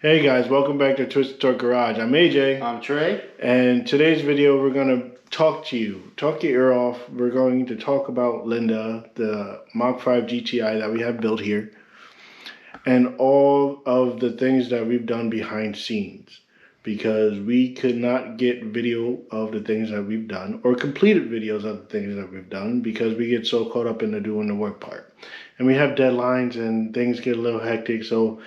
Hey guys, welcome back to Twisted Talk Garage. I'm AJ. I'm Trey. And today's video we're going to talk your ear off. We're going to talk about Linda, the MK5 GTI that we have built here, and all of the things that we've done behind scenes, because we could not get video of the things that we've done or completed videos of the things that we've done because we get so caught up into doing the work part. And we have deadlines and things get a little hectic, so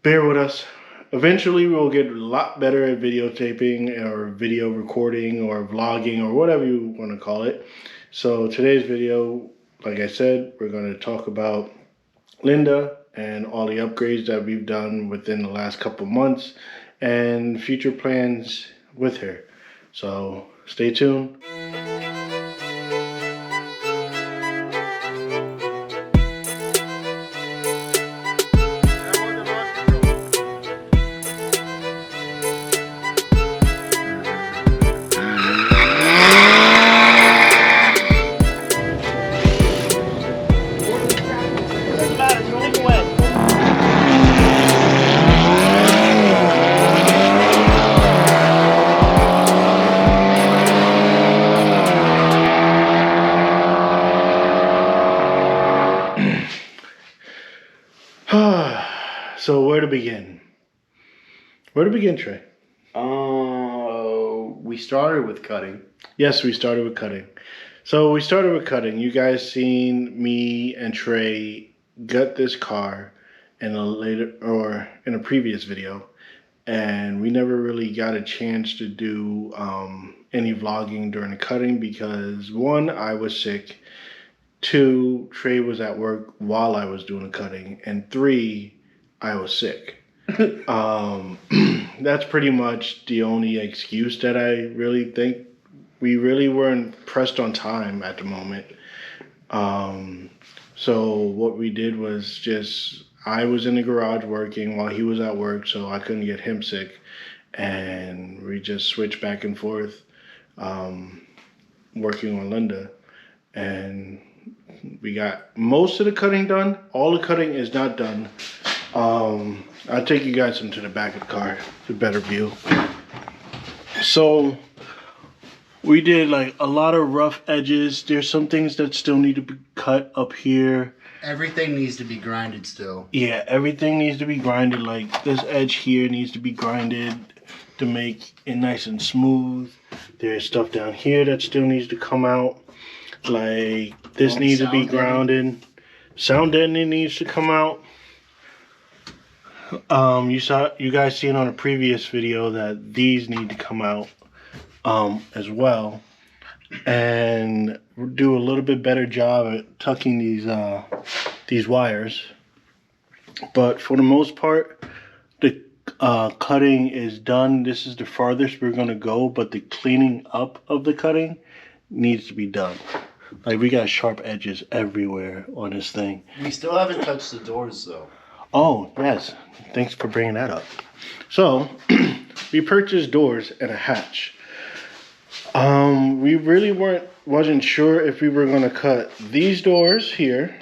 bear with us. Eventually we'll get a lot better at videotaping or video recording or vlogging or whatever you want to call it. So today's video, like I said, we're going to talk about Linda and all the upgrades that we've done within the last couple months and future plans with her. So stay tuned. So where to begin? Where to begin, Trey? We started with cutting. Yes, we started with cutting. So we started with cutting. You guys seen me and Trey gut this car in a previous video, and we never really got a chance to do any vlogging during the cutting because one, I was sick. Two, Trey was at work while I was doing the cutting, and three, I was sick. That's pretty much the only excuse that I really think. We really weren't pressed on time at the moment. So what we did was just, I was in the garage working while he was at work, so I couldn't get him sick. And we just switched back and forth, working on Linda. And we got most of the cutting done. All the cutting is not done. I'll take you guys into the back of the car, the better view. So we did like a lot of rough edges. There's some things that still need to be cut up here. Everything needs to be grinded still. Yeah, everything needs to be grinded. Like this edge here needs to be grinded to make it nice and smooth. There's stuff down here that still needs to come out. Like this needs to be grounded. Sound deadening needs to come out. You guys seen on a previous video that these need to come out as well, and do a little bit better job at tucking these wires. But for the most part, the cutting is done. This is the farthest we're gonna go, but the cleaning up of the cutting needs to be done. Like we got sharp edges everywhere on this thing. We still haven't touched the doors though. Oh, yes. Thanks for bringing that up. So, we purchased doors and a hatch. We really wasn't sure if we were going to cut these doors here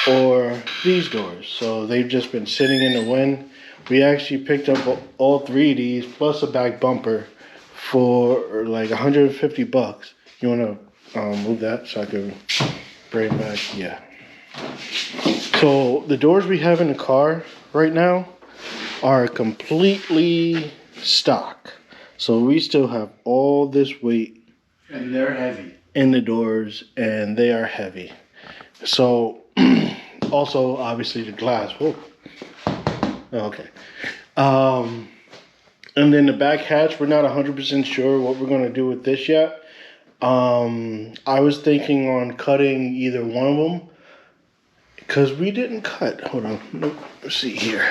or these doors. So, they've just been sitting in the wind. We actually picked up all three of these plus a back bumper for like $150. You want to move that so I can bring it back? Yeah. So the doors we have in the car right now are completely stock. So we still have all this weight. And they're heavy. In the doors, and they are heavy. So also obviously the glass. Whoa. Okay. And then the back hatch, we're not 100% sure what we're going to do with this yet. I was thinking on cutting either one of them. Because we didn't cut. Hold on. Nope. Let's see here.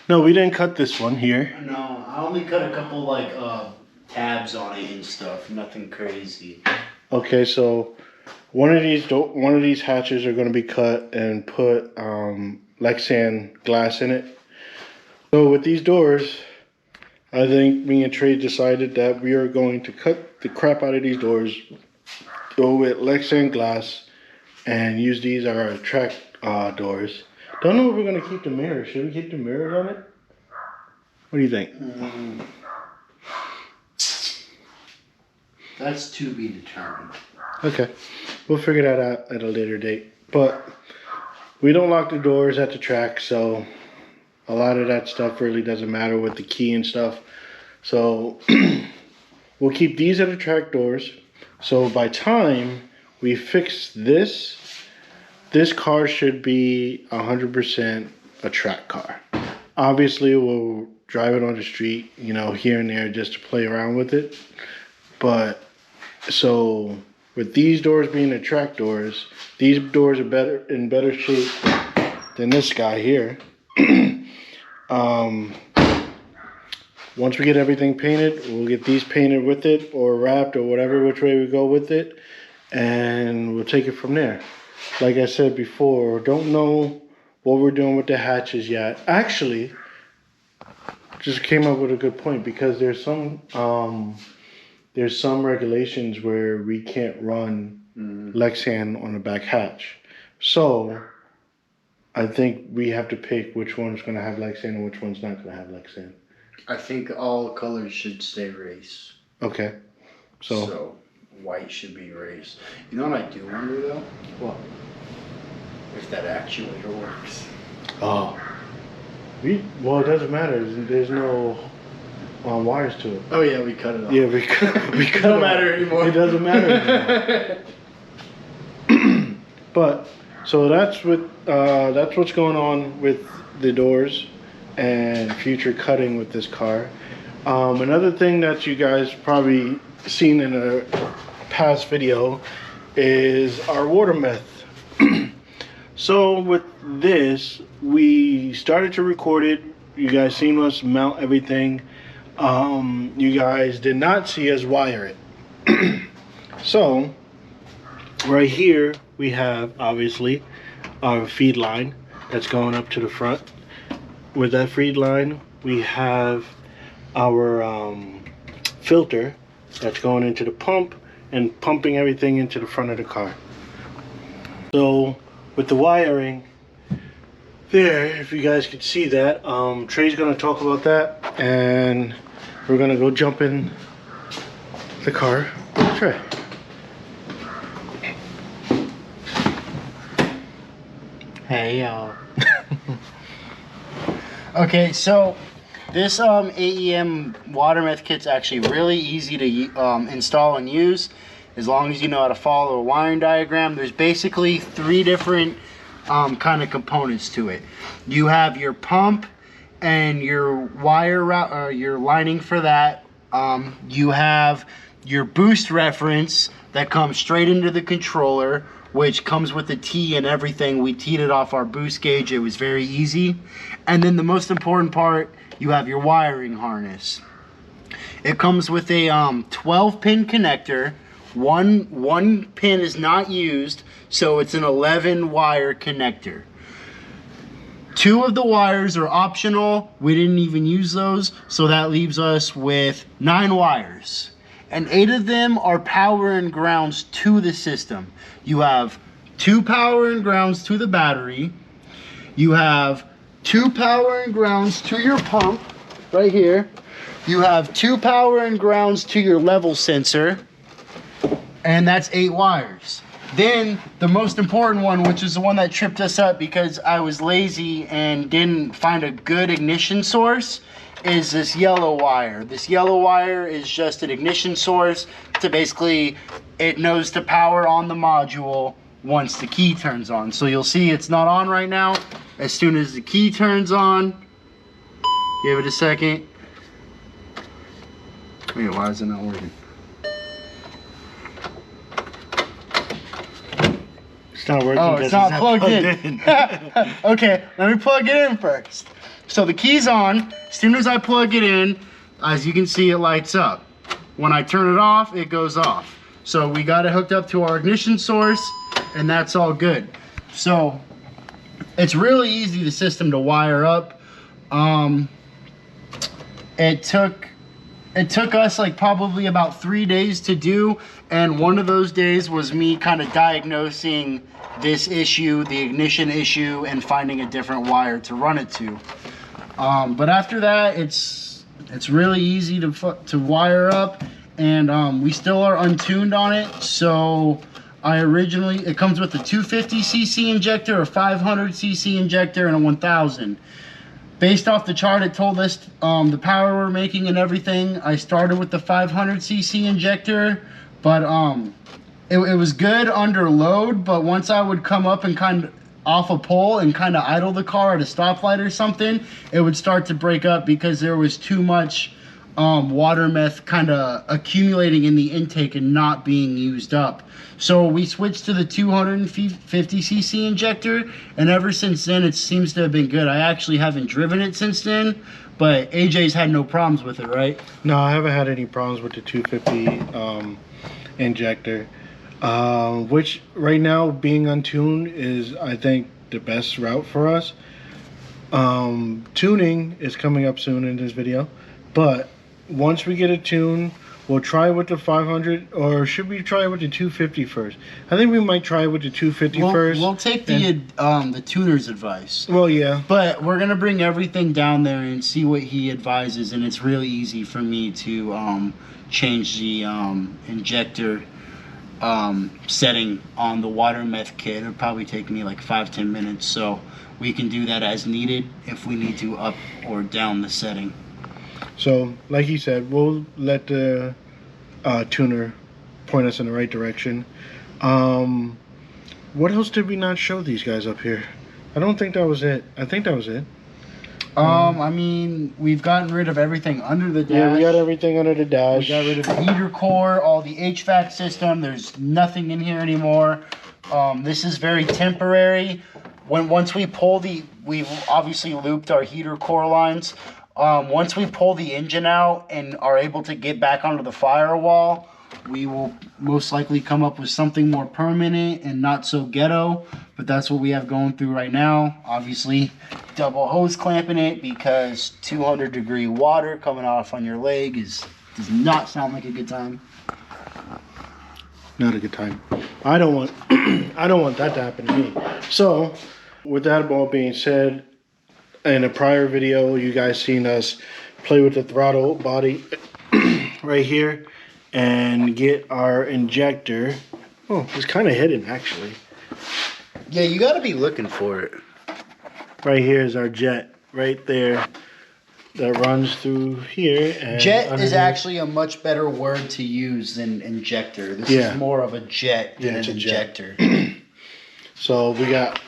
No, we didn't cut this one here. No, I only cut a couple like tabs on it and stuff. Nothing crazy. Okay, so one of these hatches are going to be cut and put Lexan glass in it. So with these doors, I think me and Trey decided that we are going to cut the crap out of these doors, go with Lexan glass, and use these as our track doors. Don't know if we're gonna keep the mirrors. Should we keep the mirrors on it? What do you think? That's to be determined. Okay, we'll figure that out at a later date. But we don't lock the doors at the track, so a lot of that stuff really doesn't matter with the key and stuff. So we'll keep these at the track doors. So by time we fix this, this car should be 100% a track car. Obviously, we'll drive it on the street, you know, here and there just to play around with it. But so with these doors being the track doors, these doors are in better shape than this guy here. Once we get everything painted, we'll get these painted with it or wrapped or whatever, which way we go with it, and we'll take it from there. Like I said before, don't know what we're doing with the hatches yet. Actually, just came up with a good point, because there's some regulations where we can't run Lexan on the back hatch. So I think we have to pick which one's going to have Lexan and which one's not going to have Lexan. I think all colors should stay race. Okay. So white should be race. You know what I do wonder though? What? If that actuator works. Oh. Well, it doesn't matter. There's no wires to it. Oh yeah, we cut it off. Yeah, we cut it don't matter anymore. It doesn't matter anymore. But so that's what's going on with the doors and future cutting with this car. Another thing that you guys probably seen in a past video is our water meth. So with this, we started to record it. You guys seen us mount everything. You guys did not see us wire it. So right here we have obviously our feed line that's going up to the front. With that feed line, we have our filter that's going into the pump and pumping everything into the front of the car. So with the wiring there, if you guys could see that, Trey's gonna talk about that, and we're gonna go jump in the car with Trey. Hey y'all. Okay, so this AEM water meth kit's actually really easy to install and use, as long as you know how to follow a wiring diagram. There's basically 3 different kind of components to it. You have your pump and your wire route, your lining for that. You have your boost reference that comes straight into the controller, which comes with the T and everything. We teed it off our boost gauge. It was very easy. And then the most important part, you have your wiring harness. It comes with a 12-pin connector. One pin is not used, so it's an 11-wire connector. 2 of the wires are optional. We didn't even use those, so that leaves us with 9 wires. And 8 of them are power and grounds to the system. You have 2 power and grounds to the battery. You have 2 power and grounds to your pump, right here. You have 2 power and grounds to your level sensor. And that's 8 wires. Then the most important one, which is the one that tripped us up because I was lazy and didn't find a good ignition source, is this yellow wire. This yellow wire is just an ignition source to basically, it knows to power on the module once the key turns on. So you'll see it's not on right now. As soon as the key turns on, give it a second. Wait, why is it not working? It's not working. Oh, it's not plugged in. Okay, let me plug it in first. So the key's on. As soon as I plug it in, as you can see, it lights up. When I turn it off, it goes off. So we got it hooked up to our ignition source, and that's all good. So it's really easy, the system, to wire up. It took us like probably about 3 days to do, and one of those days was me kind of diagnosing this issue, the ignition issue, and finding a different wire to run it to. But after that, it's really easy to wire up, and we still are untuned on it. So it comes with a 250cc injector, a 500cc injector, and a 1000. Based off the chart, it told us the power we're making and everything. I started with the 500cc injector, but it was good under load. But once I would come up and kind of off a pole and kind of idle the car at a stoplight or something, it would start to break up because there was too much water meth kind of accumulating in the intake and not being used up. So we switched to the 250cc injector, and ever since then it seems to have been good. I actually haven't driven it since then, but AJ's had no problems with it, right? No, I haven't had any problems with the 250 injector, which right now being untuned is, I think, the best route for us. Tuning is coming up soon in this video, but once we get a tune, we'll try with the 500, or should we try with the 250 first? I think we might try with the 250 first. We'll take the tuner's advice. Well, yeah. But we're gonna bring everything down there and see what he advises, and it's really easy for me to change the injector setting on the water meth kit. It'll probably take me like 5-10 minutes, so we can do that as needed if we need to up or down the setting. So, like he said, we'll let the tuner point us in the right direction. What else did we not show these guys up here? I don't think that was it. I think that was it. I mean, we've gotten rid of everything under the dash. Yeah, we got everything under the dash. We got rid of the heater core, all the HVAC system. There's nothing in here anymore. This is very temporary. Once we pull we've obviously looped our heater core lines. Once we pull the engine out and are able to get back onto the firewall, we will most likely come up with something more permanent and not so ghetto. But that's what we have going through right now. Obviously, double hose clamping it because 200-degree water coming off on your leg does not sound like a good time. Not a good time. I don't want I don't want that to happen to me. So, with that all being said, in a prior video, you guys seen us play with the throttle body right here and get our injector. Oh, it's kind of hidden actually. Yeah, you got to be looking for it. Right here is our jet, right there, that runs through here. And jet is actually a much better word to use than injector. This is more of a jet than an injector. So we got,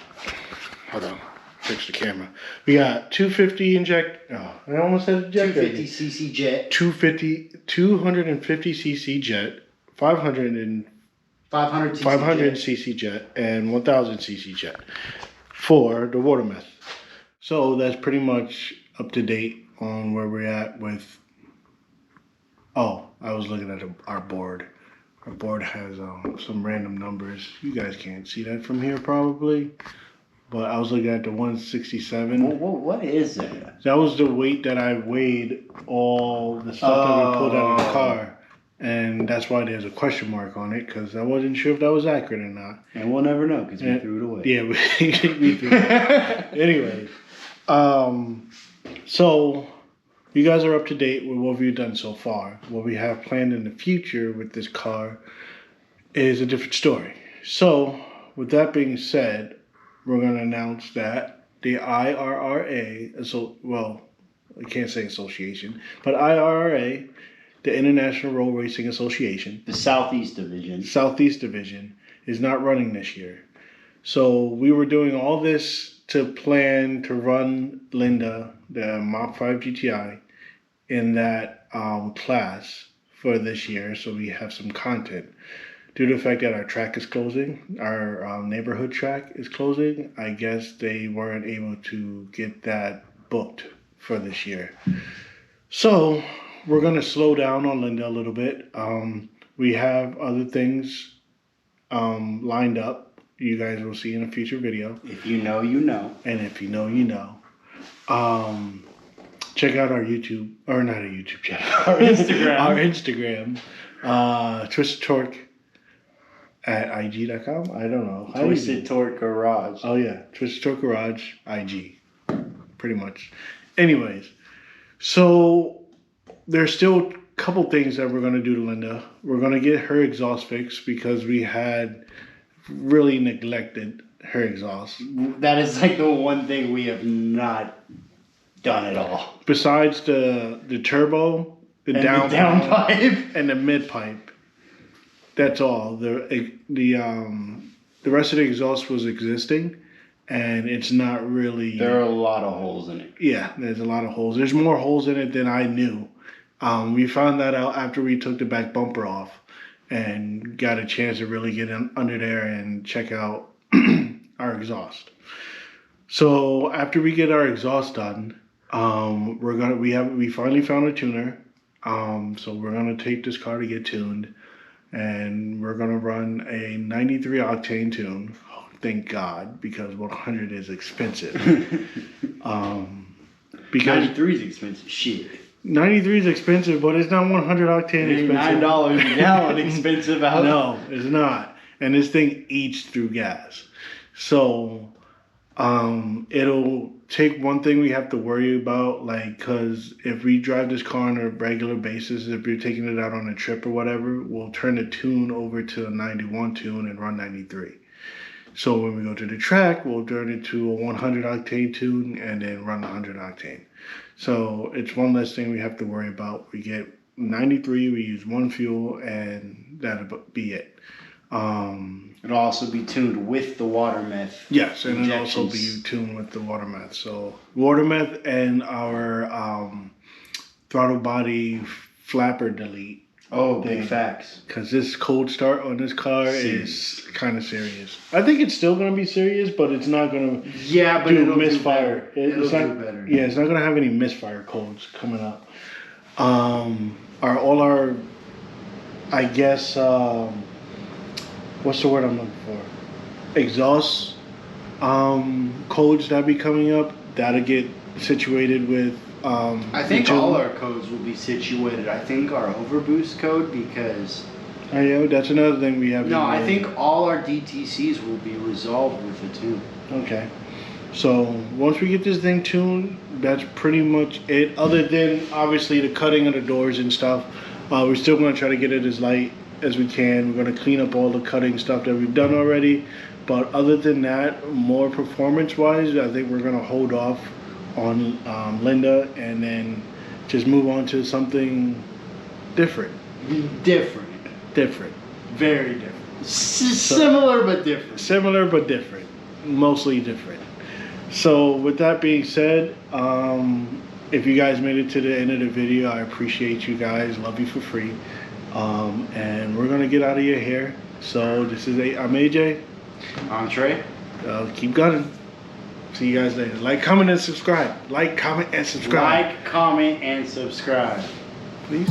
hold on, fix the camera. We got 250 inject. Oh, I almost said injector. 250cc jet. 250cc jet, 500cc jet, and 1000cc jet for the water meth. So that's pretty much up to date on where we're at with. Oh, I was looking at our board. Our board has some random numbers. You guys can't see that from here probably, but I was looking at the 167. What is that? That was the weight that I weighed all the stuff that we pulled out of the car. And that's why there's a question mark on it, because I wasn't sure if that was accurate or not. And we'll never know, because we threw it away. Yeah, we threw it away. Anyway, so you guys are up to date with what we've done so far. What we have planned in the future with this car is a different story. So, with that being said, we're going to announce that the IRRA, I can't say association, but IRRA, the International Road Racing Association, the Southeast Division, is not running this year. So we were doing all this to plan to run Linda, the MK5 GTI, in that class for this year, so we have some content. Due to the fact that our track is closing, our neighborhood track is closing, I guess they weren't able to get that booked for this year. So we're going to slow down on Linda a little bit. We have other things lined up. You guys will see in a future video. If you know, you know. And if you know, you know. Check out our YouTube, or not a YouTube channel. Our Instagram. Our Instagram. Twisted Torque at IG.com. I don't know. Twisted Torque Garage. Oh, yeah. Twisted Torque Garage, IG. Pretty much. Anyways, so there's still a couple things that we're going to do to Linda. We're going to get her exhaust fixed because we had really neglected her exhaust. That is like the one thing we have not done at all. Besides the turbo, the downpipe, and the mid pipe. That's all. The rest of the exhaust was existing, and it's not really. There are a lot of holes in it. Yeah, there's a lot of holes. There's more holes in it than I knew. We found that out after we took the back bumper off and got a chance to really get in under there and check out our exhaust. So after we get our exhaust done, we finally found a tuner. So we're gonna take this car to get tuned, and we're gonna run a 93 octane tune. Oh, thank God, because 100 is expensive. Because 93 is expensive. Shit. 93 is expensive, but it's not 100 octane expensive. $9 a gallon expensive out. No, it's not. And this thing eats through gas. So it'll take one thing we have to worry about, like, because if we drive this car on a regular basis, if you're taking it out on a trip or whatever, we'll turn the tune over to a 91 tune and run 93. So when we go to the track, we'll turn it to a 100 octane tune and then run 100 octane. So it's one less thing we have to worry about. We get 93, we use one fuel, and that'll be it. It'll also be tuned with the water meth. Yes, and it'll also be tuned with the water meth. So water meth and our throttle body flapper delete. Oh, big facts. Because this cold start on this car is kind of serious. I think it's still going to be serious, but it's not going to it'll misfire. It'll do better. Yeah, it's not going to have any misfire codes coming up. I guess, what's the word I'm looking for? Exhaust codes that be coming up, that'll get situated with I think all our codes will be situated. I think our overboost code, because oh yeah, that's another thing we have. No, I think all our DTCs will be resolved with the tune. Okay, so once we get this thing tuned, that's pretty much it. Other than obviously the cutting of the doors and stuff, we're still going to try to get it as light as we can. We're going to clean up all the cutting stuff that we've done already, but other than that, more performance wise, I think we're going to hold off on Linda and then just move on to something different. Very different. Similar but different. Similar but different. Mostly different. So with that being said, if you guys made it to the end of the video, I appreciate you guys. Love you for free. And we're gonna get out of your hair. So I'm AJ. I'm Trey. Keep gunning. See you guys later. Like, comment, and subscribe. Like, comment, and subscribe. Like, comment, and subscribe. Please.